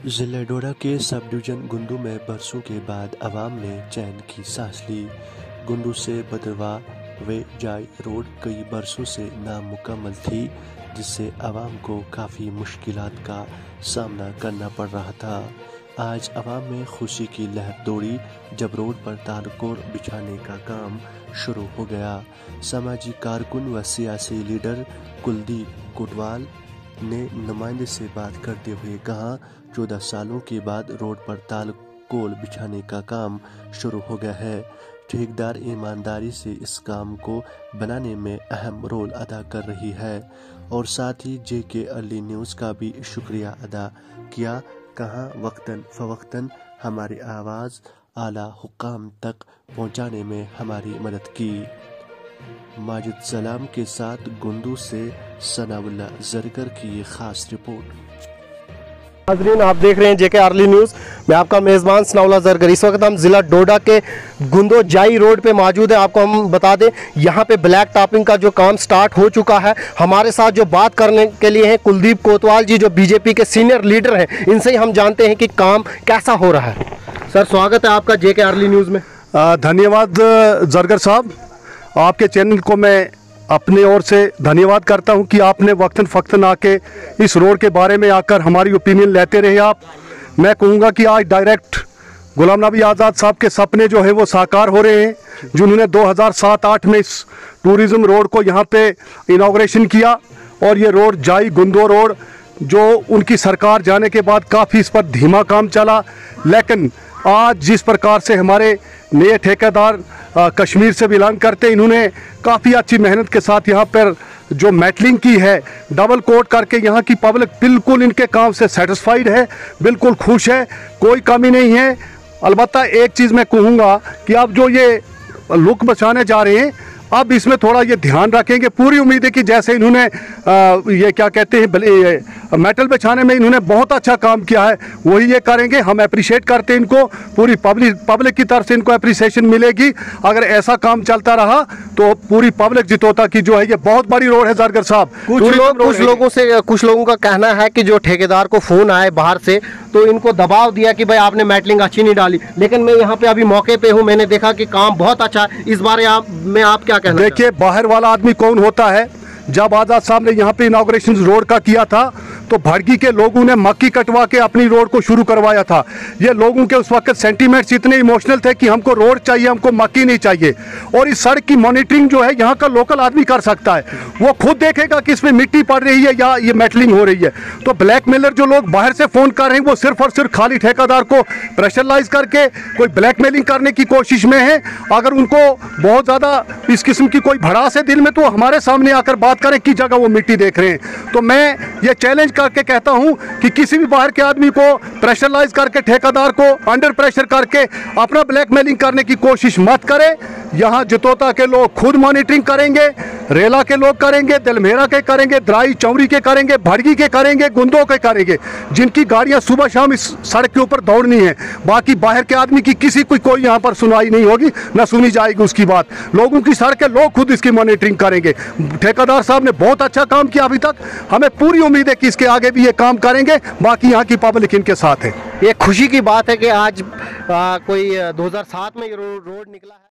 जिला डोडा के sub division Gundu में बरसों के बाद अवाम ने चैन की सांस ली। गुंडू से बदरवा वे जाई रोड कई बरसों से नामुकम्मल थी, जिससे अवाम को काफ़ी मुश्किलात का सामना करना पड़ रहा था। आज अवाम में खुशी की लहर दौड़ी जब रोड पर तारकोर बिछाने का काम शुरू हो गया। समाजी कारकुन व सियासी लीडर कुलदीप कोतवाल ने नुमाइंदे से बात करते हुए कहा, 14 सालों के बाद रोड पर तालकोल बिछाने का काम शुरू हो गया है। ठेकेदार ईमानदारी से इस काम को बनाने में अहम रोल अदा कर रही है और साथ ही जेके अर्ली न्यूज़ का भी शुक्रिया अदा किया। कहा, वक्तन फवक्तन हमारी आवाज़ आला हुक्काम तक पहुंचाने में हमारी मदद की। माजिद सलाम के साथ गुंडू से सनाउल्लाह जरगर की ये खास रिपोर्ट। नाज़रीन, आप देख रहे हैं जेके अर्ली न्यूज़। मैं आपका मेज़बान सनाउल्लाह जरगर। इस वक्त हम ज़िला डोडा के गुंदो जाई रोड पे मौजूद है। आपको हम बता दें, यहाँ पे ब्लैक टॉपिंग का जो काम स्टार्ट हो चुका है। हमारे साथ जो बात करने के लिए हैं कुलदीप कोतवाल जी, जो बीजेपी के सीनियर लीडर हैं। इनसे ही हम जानते हैं कि काम कैसा हो रहा है। सर, स्वागत है आपका जेके अर्ली न्यूज़ में। धन्यवाद जरगर साहब, आपके चैनल को मैं अपने ओर से धन्यवाद करता हूं कि आपने वक्तन फ़क्तन आके इस रोड के बारे में आकर हमारी ओपिनियन लेते रहे आप। मैं कहूंगा कि आज डायरेक्ट गुलाम नबी आज़ाद साहब के सपने जो हैं वो साकार हो रहे हैं, जिन्होंने 2007-8 में इस टूरिज़म रोड को यहाँ पे इनाग्रेशन किया। और ये रोड जाई गुंदो रोड जो उनकी सरकार जाने के बाद काफ़ी इस पर धीमा काम चला, लेकिन आज जिस प्रकार से हमारे नए ठेकेदार कश्मीर से बिलोंग करते, इन्होंने काफ़ी अच्छी मेहनत के साथ यहाँ पर जो मेटलिंग की है, डबल कोट करके, यहाँ की पब्लिक बिल्कुल इनके काम से सेटिस्फाइड है, बिल्कुल खुश है, कोई कमी नहीं है। अलबत्ता एक चीज़ मैं कहूँगा कि अब जो ये लुक बचाने जा रहे हैं, अब इसमें थोड़ा ये ध्यान रखेंगे। पूरी उम्मीद है कि जैसे इन्होंने ये क्या कहते हैं मेटल बिछाने में इन्होंने बहुत अच्छा काम किया है, वही ये करेंगे। हम अप्रिशिएट करते हैं इनको, पूरी पब्लिक की तरफ से इनको अप्रिसिएशन मिलेगी। अगर ऐसा काम चलता रहा तो पूरी पब्लिक जितोता की जो है, ये बहुत बड़ी रोड है जरगर साहब। कुछ लोगों का कहना है कि जो ठेकेदार को फ़ोन आए बाहर से, तो इनको दबाव दिया कि भाई आपने मेटलिंग अच्छी नहीं डाली। लेकिन मैं यहाँ पे अभी मौके पे हूँ, मैंने देखा कि काम बहुत अच्छा है। इस बारे में आप क्या कहना? देखिए, बाहर वाला आदमी कौन होता है। जब आज़ाद साहब ने यहाँ पे इनाग्रेशन रोड का किया था तो भड़की के लोगों ने मक्की कटवा के अपनी रोड को शुरू करवाया था। ये लोगों के उस वक्त सेंटीमेंट्स इतने इमोशनल थे कि हमको रोड चाहिए, हमको मक्की नहीं चाहिए। और इस सड़क की मॉनिटरिंग जो है यहाँ का लोकल आदमी कर सकता है, वो खुद देखेगा कि इसमें मिट्टी पड़ रही है या ये मेटलिंग हो रही है। तो ब्लैकमेलर जो लोग बाहर से फ़ोन कर रहे हैं, वो सिर्फ और सिर्फ खाली ठेकेदार को प्रेशराइज करके कोई ब्लैकमेलिंग करने की कोशिश में है। अगर उनको बहुत ज़्यादा इस किस्म की कोई भड़ास है दिल में, तो हमारे सामने आकर बात करें कि जगह वो मिट्टी देख रहे हैं। तो मैं ये चैलेंज करके कहता हूं कि किसी भी बाहर के आदमी को प्रेशराइज करके, ठेकेदार को अंडर प्रेशर करके अपना ब्लैकमेलिंग करने की कोशिश मत करें। यहाँ जितोता के लोग खुद मॉनिटरिंग करेंगे, रेला के लोग करेंगे, दलमेरा के करेंगे, द्राई चौरी के करेंगे, भड़गी के करेंगे, गुंदों के करेंगे, जिनकी गाड़ियाँ सुबह शाम इस सड़क के ऊपर दौड़नी है। बाकी बाहर के आदमी की किसी को कोई यहाँ पर सुनाई नहीं होगी, ना सुनी जाएगी उसकी बात। लोगों की सड़क के लोग खुद इसकी मॉनिटरिंग करेंगे। ठेकेदार साहब ने बहुत अच्छा काम किया अभी तक, हमें पूरी उम्मीद है कि इसके आगे भी ये काम करेंगे। बाकी यहाँ की पब्लिक इनके साथ है। ये खुशी की बात है कि आज कोई 2007 में ये रोड निकला है।